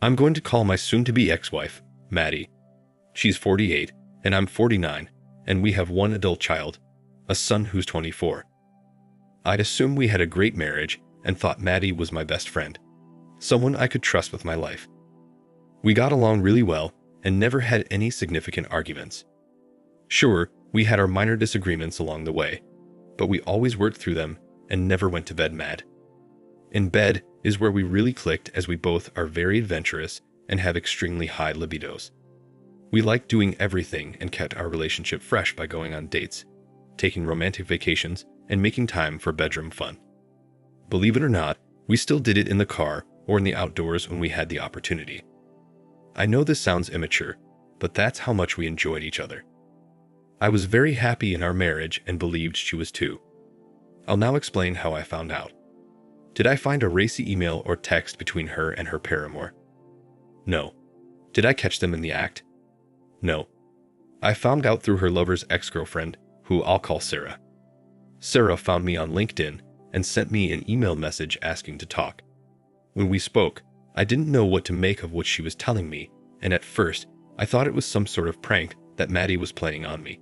I'm going to call my soon-to-be ex-wife, Maddie. She's 48, and I'm 49, and we have one adult child, a son who's 24. I'd assume we had a great marriage and thought Maddie was my best friend, someone I could trust with my life. We got along really well and never had any significant arguments. Sure, we had our minor disagreements along the way, but we always worked through them and never went to bed mad. In bed is where we really clicked, as we both are very adventurous and have extremely high libidos. We liked doing everything and kept our relationship fresh by going on dates, taking romantic vacations, and making time for bedroom fun. Believe it or not, we still did it in the car or in the outdoors when we had the opportunity. I know this sounds immature, but that's how much we enjoyed each other. I was very happy in our marriage and believed she was too. I'll now explain how I found out. Did I find a racy email or text between her and her paramour? No. Did I catch them in the act? No. I found out through her lover's ex-girlfriend, who I'll call Sarah. Sarah found me on LinkedIn and sent me an email message asking to talk. When we spoke, I didn't know what to make of what she was telling me, and at first, I thought it was some sort of prank that Maddie was playing on me.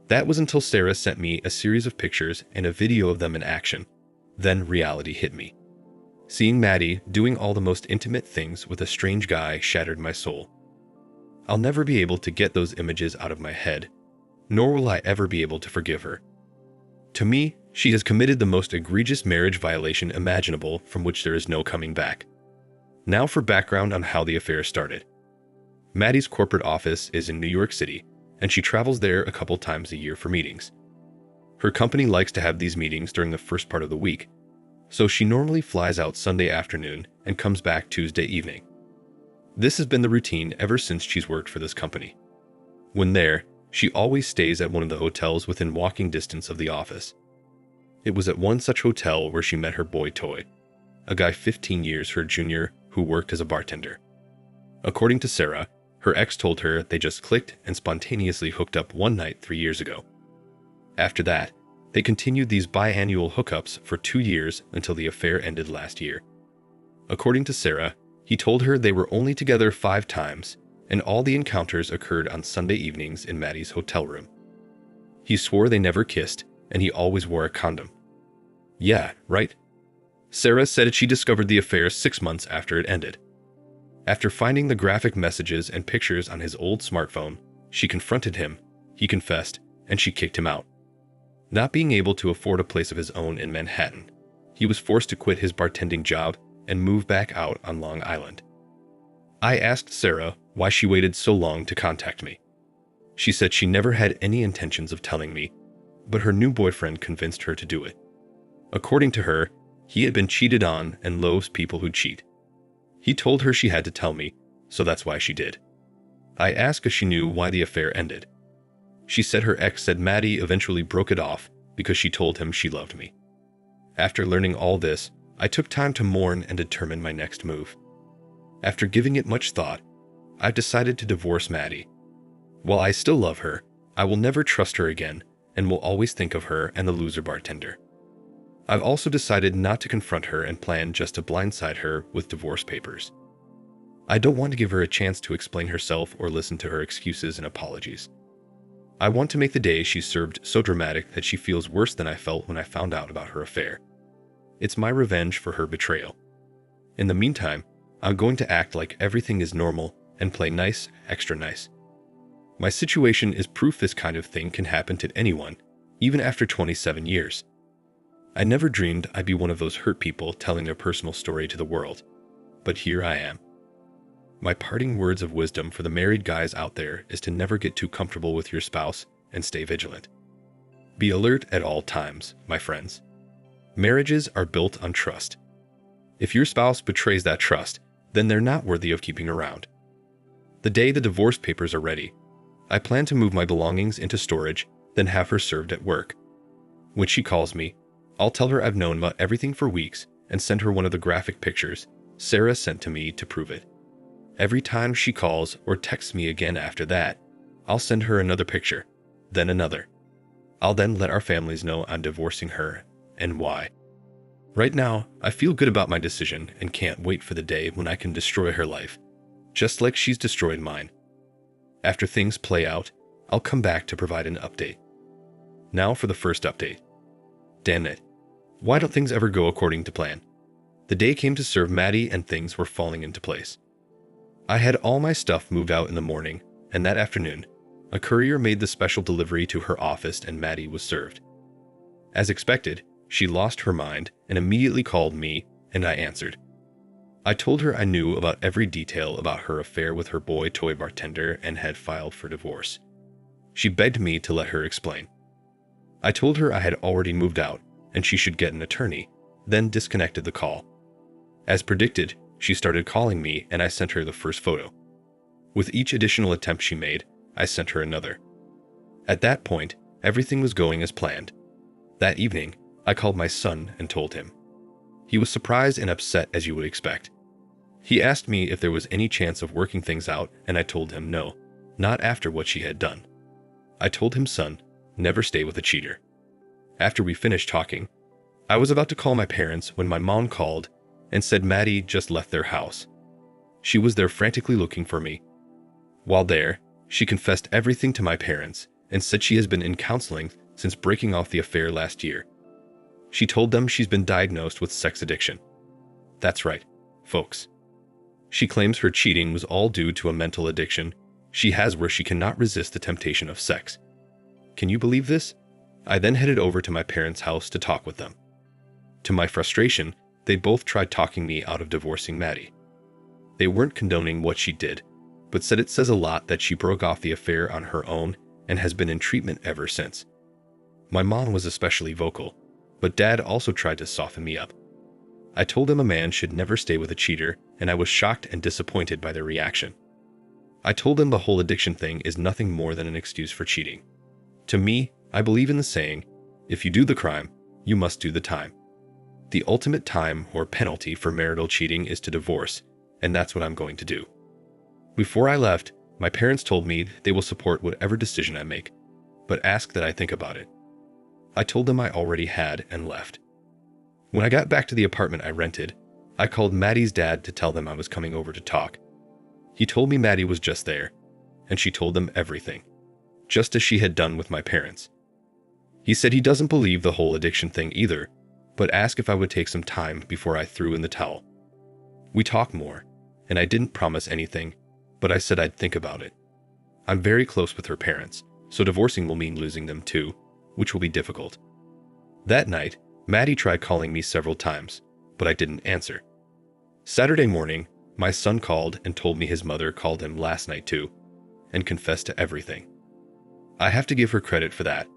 That was until Sarah sent me a series of pictures and a video of them in action. Then reality hit me. Seeing Maddie doing all the most intimate things with a strange guy shattered my soul. I'll never be able to get those images out of my head, nor will I ever be able to forgive her. To me, she has committed the most egregious marriage violation imaginable, from which there is no coming back. Now for background on how the affair started. Maddie's corporate office is in New York City, and she travels there a couple times a year for meetings. Her company likes to have these meetings during the first part of the week, so she normally flies out Sunday afternoon and comes back Tuesday evening. This has been the routine ever since she's worked for this company. When there, she always stays at one of the hotels within walking distance of the office. It was at one such hotel where she met her boy Toy, a guy 15 years her junior who worked as a bartender. According to Sarah, her ex told her they just clicked and spontaneously hooked up one night 3 years ago. After that, they continued these biannual hookups for 2 years until the affair ended last year. According to Sarah, he told her they were only together 5 times, and all the encounters occurred on Sunday evenings in Maddie's hotel room. He swore they never kissed, and he always wore a condom. Yeah, right? Sarah said she discovered the affair 6 months after it ended. After finding the graphic messages and pictures on his old smartphone, she confronted him, he confessed, and she kicked him out. Not being able to afford a place of his own in Manhattan, he was forced to quit his bartending job and move back out on Long Island. I asked Sarah why she waited so long to contact me. She said she never had any intentions of telling me, but her new boyfriend convinced her to do it. According to her, he had been cheated on and loathes people who cheat. He told her she had to tell me, so that's why she did. I asked if she knew why the affair ended. She said her ex said Maddie eventually broke it off because she told him she loved me. After learning all this, I took time to mourn and determine my next move. After giving it much thought, I've decided to divorce Maddie. While I still love her, I will never trust her again and will always think of her and the loser bartender. I've also decided not to confront her and plan just to blindside her with divorce papers. I don't want to give her a chance to explain herself or listen to her excuses and apologies. I want to make the day she served so dramatic that she feels worse than I felt when I found out about her affair. It's my revenge for her betrayal. In the meantime, I'm going to act like everything is normal and play nice, extra nice. My situation is proof this kind of thing can happen to anyone, even after 27 years. I never dreamed I'd be one of those hurt people telling their personal story to the world, but here I am. My parting words of wisdom for the married guys out there is to never get too comfortable with your spouse and stay vigilant. Be alert at all times, my friends. Marriages are built on trust. If your spouse betrays that trust, then they're not worthy of keeping around. The day the divorce papers are ready, I plan to move my belongings into storage, then have her served at work. When she calls me, I'll tell her I've known about everything for weeks and send her one of the graphic pictures Sarah sent to me to prove it. Every time she calls or texts me again after that, I'll send her another picture, then another. I'll then let our families know I'm divorcing her and why. Right now, I feel good about my decision and can't wait for the day when I can destroy her life, just like she's destroyed mine. After things play out, I'll come back to provide an update. Now for the first update. Damn it. Why don't things ever go according to plan? The day came to serve Maddie and things were falling into place. I had all my stuff moved out in the morning, and that afternoon, a courier made the special delivery to her office and Maddie was served. As expected, she lost her mind and immediately called me, and I answered. I told her I knew about every detail about her affair with her boy toy bartender and had filed for divorce. She begged me to let her explain. I told her I had already moved out and she should get an attorney, then disconnected the call. As predicted, she started calling me and I sent her the first photo. With each additional attempt she made, I sent her another. At that point, everything was going as planned. That evening, I called my son and told him. He was surprised and upset as you would expect. He asked me if there was any chance of working things out and I told him no, not after what she had done. I told him, son, never stay with a cheater. After we finished talking, I was about to call my parents when my mom called and said Maddie just left their house. She was there frantically looking for me. While there, she confessed everything to my parents and said she has been in counseling since breaking off the affair last year. She told them she's been diagnosed with sex addiction. That's right, folks. She claims her cheating was all due to a mental addiction she has where she cannot resist the temptation of sex. Can you believe this? I then headed over to my parents' house to talk with them. To my frustration, they both tried talking me out of divorcing Maddie. They weren't condoning what she did, but said it says a lot that she broke off the affair on her own and has been in treatment ever since. My mom was especially vocal, but Dad also tried to soften me up. I told him a man should never stay with a cheater, and I was shocked and disappointed by their reaction. I told him the whole addiction thing is nothing more than an excuse for cheating. To me, I believe in the saying, if you do the crime, you must do the time. The ultimate time or penalty for marital cheating is to divorce, and that's what I'm going to do. Before I left, my parents told me they will support whatever decision I make, but ask that I think about it. I told them I already had and left. When I got back to the apartment I rented, I called Maddie's dad to tell them I was coming over to talk. He told me Maddie was just there, and she told them everything, just as she had done with my parents. He said he doesn't believe the whole addiction thing either, but asked if I would take some time before I threw in the towel. We talked more, and I didn't promise anything, but I said I'd think about it. I'm very close with her parents, so divorcing will mean losing them too, which will be difficult. That night, Maddie tried calling me several times, but I didn't answer. Saturday morning, my son called and told me his mother called him last night too, and confessed to everything. I have to give her credit for that.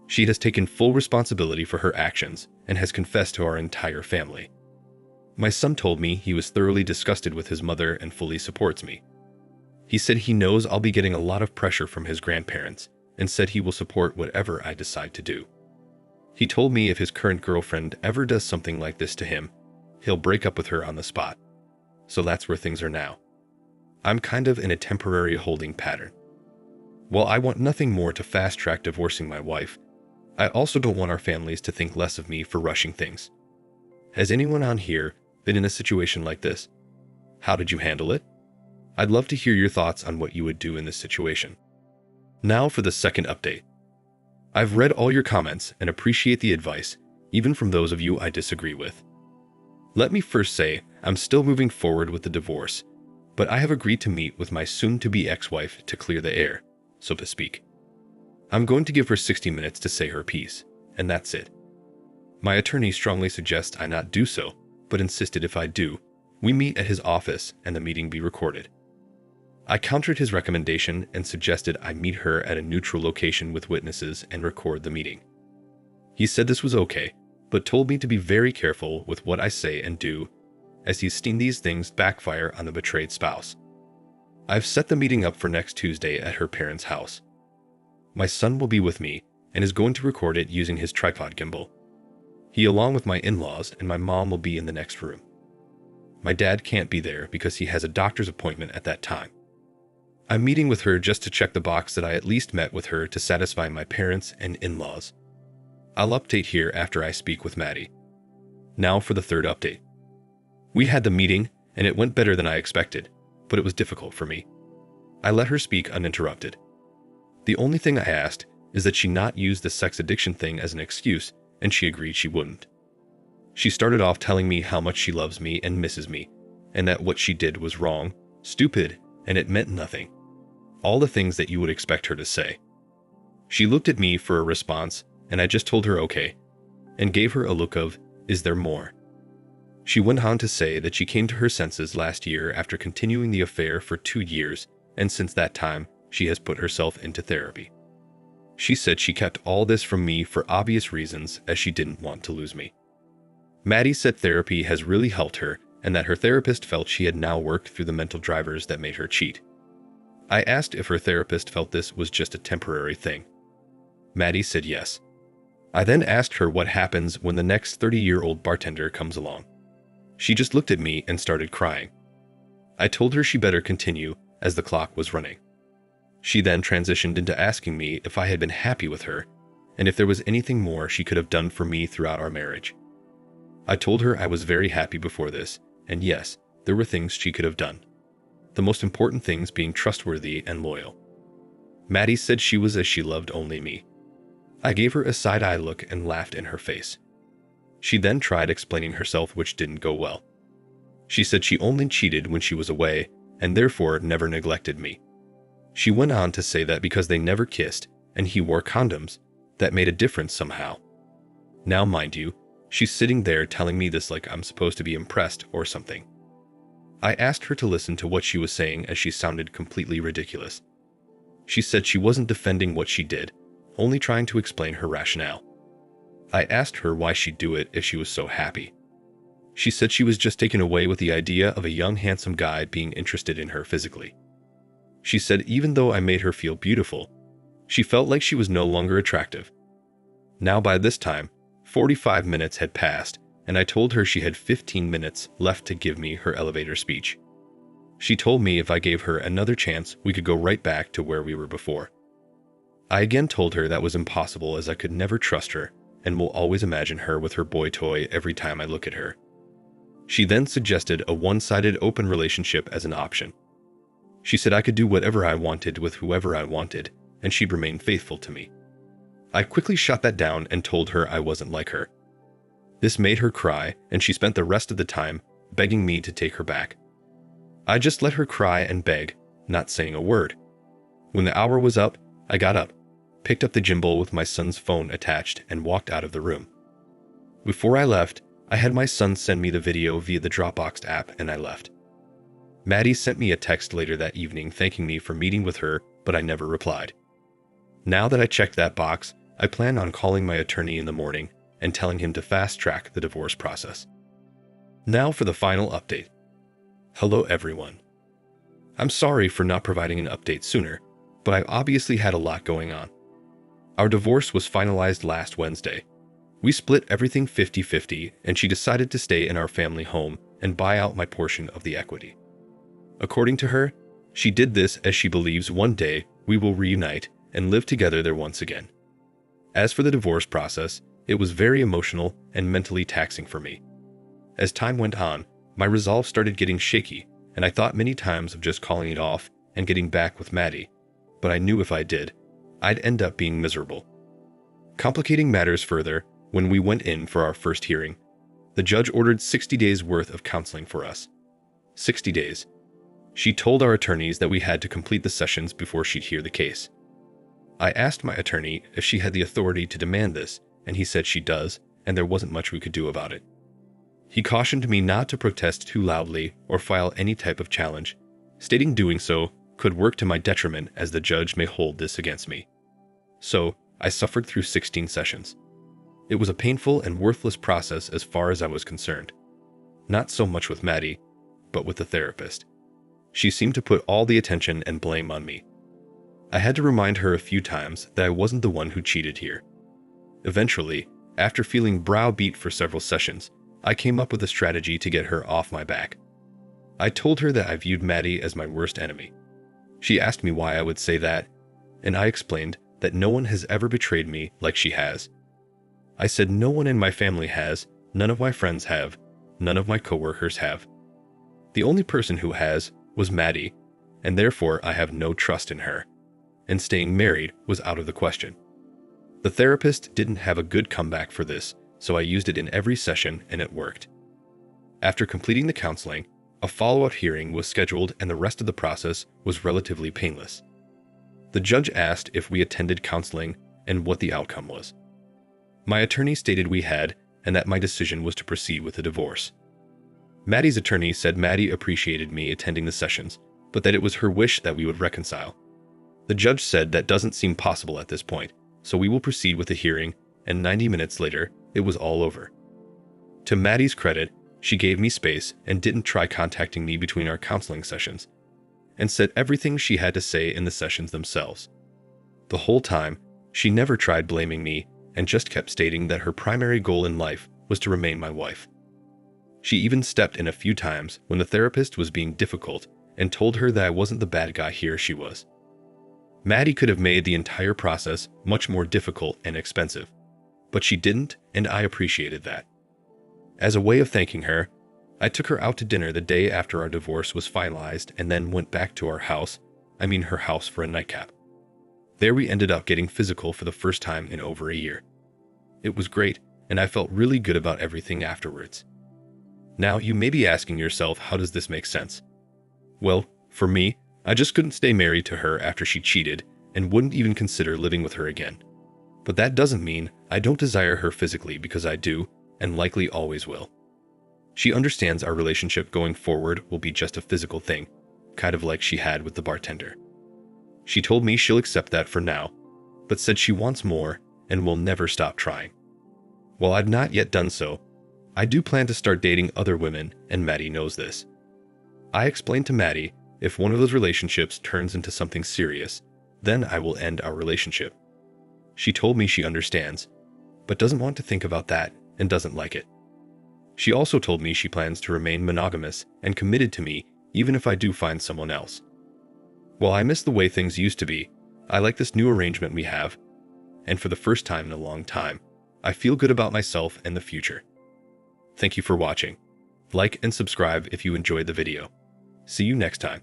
She has taken full responsibility for her actions and has confessed to our entire family. My son told me he was thoroughly disgusted with his mother and fully supports me. He said he knows I'll be getting a lot of pressure from his grandparents and said he will support whatever I decide to do. He told me if his current girlfriend ever does something like this to him, he'll break up with her on the spot. So that's where things are now. I'm kind of in a temporary holding pattern. While I want nothing more to fast-track divorcing my wife, I also don't want our families to think less of me for rushing things. Has anyone on here been in a situation like this? How did you handle it? I'd love to hear your thoughts on what you would do in this situation. Now for the second update. I've read all your comments and appreciate the advice, even from those of you I disagree with. Let me first say I'm still moving forward with the divorce, but I have agreed to meet with my soon-to-be ex-wife to clear the air, so to speak. I'm going to give her 60 minutes to say her piece, and that's it. My attorney strongly suggests I not do so, but insisted if I do, we meet at his office and the meeting be recorded. I countered his recommendation and suggested I meet her at a neutral location with witnesses and record the meeting. He said this was okay, but told me to be very careful with what I say and do, as he's seen these things backfire on the betrayed spouse. I've set the meeting up for next Tuesday at her parents' house. My son will be with me and is going to record it using his tripod gimbal. He, along with my in-laws and my mom, will be in the next room. My dad can't be there because he has a doctor's appointment at that time. I'm meeting with her just to check the box that I at least met with her to satisfy my parents and in-laws. I'll update here after I speak with Maddie. Now for the third update. We had the meeting, and it went better than I expected, but it was difficult for me. I let her speak uninterrupted. The only thing I asked is that she not use the sex addiction thing as an excuse, and she agreed she wouldn't. She started off telling me how much she loves me and misses me, and that what she did was wrong, stupid, and it meant nothing. All the things that you would expect her to say. She looked at me for a response, and I just told her okay, and gave her a look of, is there more? She went on to say that she came to her senses last year after continuing the affair for 2 years, and since that time, she has put herself into therapy. She said she kept all this from me for obvious reasons, as she didn't want to lose me. Maddie said therapy has really helped her, and that her therapist felt she had now worked through the mental drivers that made her cheat. I asked if her therapist felt this was just a temporary thing. Maddie said yes. I then asked her what happens when the next 30-year-old bartender comes along. She just looked at me and started crying. I told her she better continue, as the clock was running. She then transitioned into asking me if I had been happy with her, and if there was anything more she could have done for me throughout our marriage. I told her I was very happy before this, and yes, there were things she could have done. The most important things being trustworthy and loyal. Maddie said she was as she loved only me. I gave her a side-eye look and laughed in her face. She then tried explaining herself, which didn't go well. She said she only cheated when she was away, and therefore never neglected me. She went on to say that because they never kissed, and he wore condoms, that made a difference somehow. Now mind you, she's sitting there telling me this like I'm supposed to be impressed or something. I asked her to listen to what she was saying as she sounded completely ridiculous. She said she wasn't defending what she did, only trying to explain her rationale. I asked her why she'd do it if she was so happy. She said she was just taken away with the idea of a young handsome guy being interested in her physically. She said even though I made her feel beautiful, she felt like she was no longer attractive. Now by this time, 45 minutes had passed, and I told her she had 15 minutes left to give me her elevator speech. She told me if I gave her another chance, we could go right back to where we were before. I again told her that was impossible as I could never trust her and will always imagine her with her boy toy every time I look at her. She then suggested a one-sided open relationship as an option. She said I could do whatever I wanted with whoever I wanted, and she'd remain faithful to me. I quickly shot that down and told her I wasn't like her. This made her cry, and she spent the rest of the time begging me to take her back. I just let her cry and beg, not saying a word. When the hour was up, I got up, picked up the gimbal with my son's phone attached, and walked out of the room. Before I left, I had my son send me the video via the Dropbox app, and I left. Maddie sent me a text later that evening thanking me for meeting with her, but I never replied. Now that I checked that box, I plan on calling my attorney in the morning and telling him to fast-track the divorce process. Now for the final update. Hello everyone. I'm sorry for not providing an update sooner, but I obviously had a lot going on. Our divorce was finalized last Wednesday. We split everything 50-50, and she decided to stay in our family home and buy out my portion of the equity. According to her, she did this as she believes one day we will reunite and live together there once again. As for the divorce process, it was very emotional and mentally taxing for me. As time went on, my resolve started getting shaky, and I thought many times of just calling it off and getting back with Maddie, but I knew if I did, I'd end up being miserable. Complicating matters further, when we went in for our first hearing, the judge ordered 60 days worth of counseling for us. 60 days. She told our attorneys that we had to complete the sessions before she'd hear the case. I asked my attorney if she had the authority to demand this, and he said she does, and there wasn't much we could do about it. He cautioned me not to protest too loudly or file any type of challenge, stating doing so could work to my detriment as the judge may hold this against me. So, I suffered through 16 sessions. It was a painful and worthless process as far as I was concerned. Not so much with Maddie, but with the therapist. She seemed to put all the attention and blame on me. I had to remind her a few times that I wasn't the one who cheated here. Eventually, after feeling browbeat for several sessions, I came up with a strategy to get her off my back. I told her that I viewed Maddie as my worst enemy. She asked me why I would say that, and I explained that no one has ever betrayed me like she has. I said no one in my family has, None of my friends have. None of my coworkers have. The only person who has was Maddie, and therefore I have no trust in her. And staying married was out of the question. The therapist didn't have a good comeback for this, so I used it in every session and it worked. After completing the counseling, a follow-up hearing was scheduled and the rest of the process was relatively painless. The judge asked if we attended counseling and what the outcome was. My attorney stated we had, and that my decision was to proceed with the divorce. Maddie's attorney said Maddie appreciated me attending the sessions, but that it was her wish that we would reconcile. The judge said that doesn't seem possible at this point, so we will proceed with the hearing, and 90 minutes later, it was all over. To Maddie's credit, she gave me space and didn't try contacting me between our counseling sessions, and said everything she had to say in the sessions themselves. The whole time, she never tried blaming me and just kept stating that her primary goal in life was to remain my wife. She even stepped in a few times when the therapist was being difficult and told her that I wasn't the bad guy here she was. Maddie could have made the entire process much more difficult and expensive, but she didn't, and I appreciated that. As a way of thanking her, I took her out to dinner the day after our divorce was finalized and then went back to her house for a nightcap. There we ended up getting physical for the first time in over a year. It was great, and I felt really good about everything afterwards. Now, you may be asking yourself, how does this make sense? Well, for me, I just couldn't stay married to her after she cheated and wouldn't even consider living with her again. But that doesn't mean I don't desire her physically, because I do, and likely always will. She understands our relationship going forward will be just a physical thing, kind of like she had with the bartender. She told me she'll accept that for now, but said she wants more and will never stop trying. While I've not yet done so, I do plan to start dating other women, and Maddie knows this. I explained to Maddie, if one of those relationships turns into something serious, then I will end our relationship. She told me she understands, but doesn't want to think about that and doesn't like it. She also told me she plans to remain monogamous and committed to me even if I do find someone else. While I miss the way things used to be, I like this new arrangement we have, and for the first time in a long time, I feel good about myself and the future. Thank you for watching. Like and subscribe if you enjoyed the video. See you next time.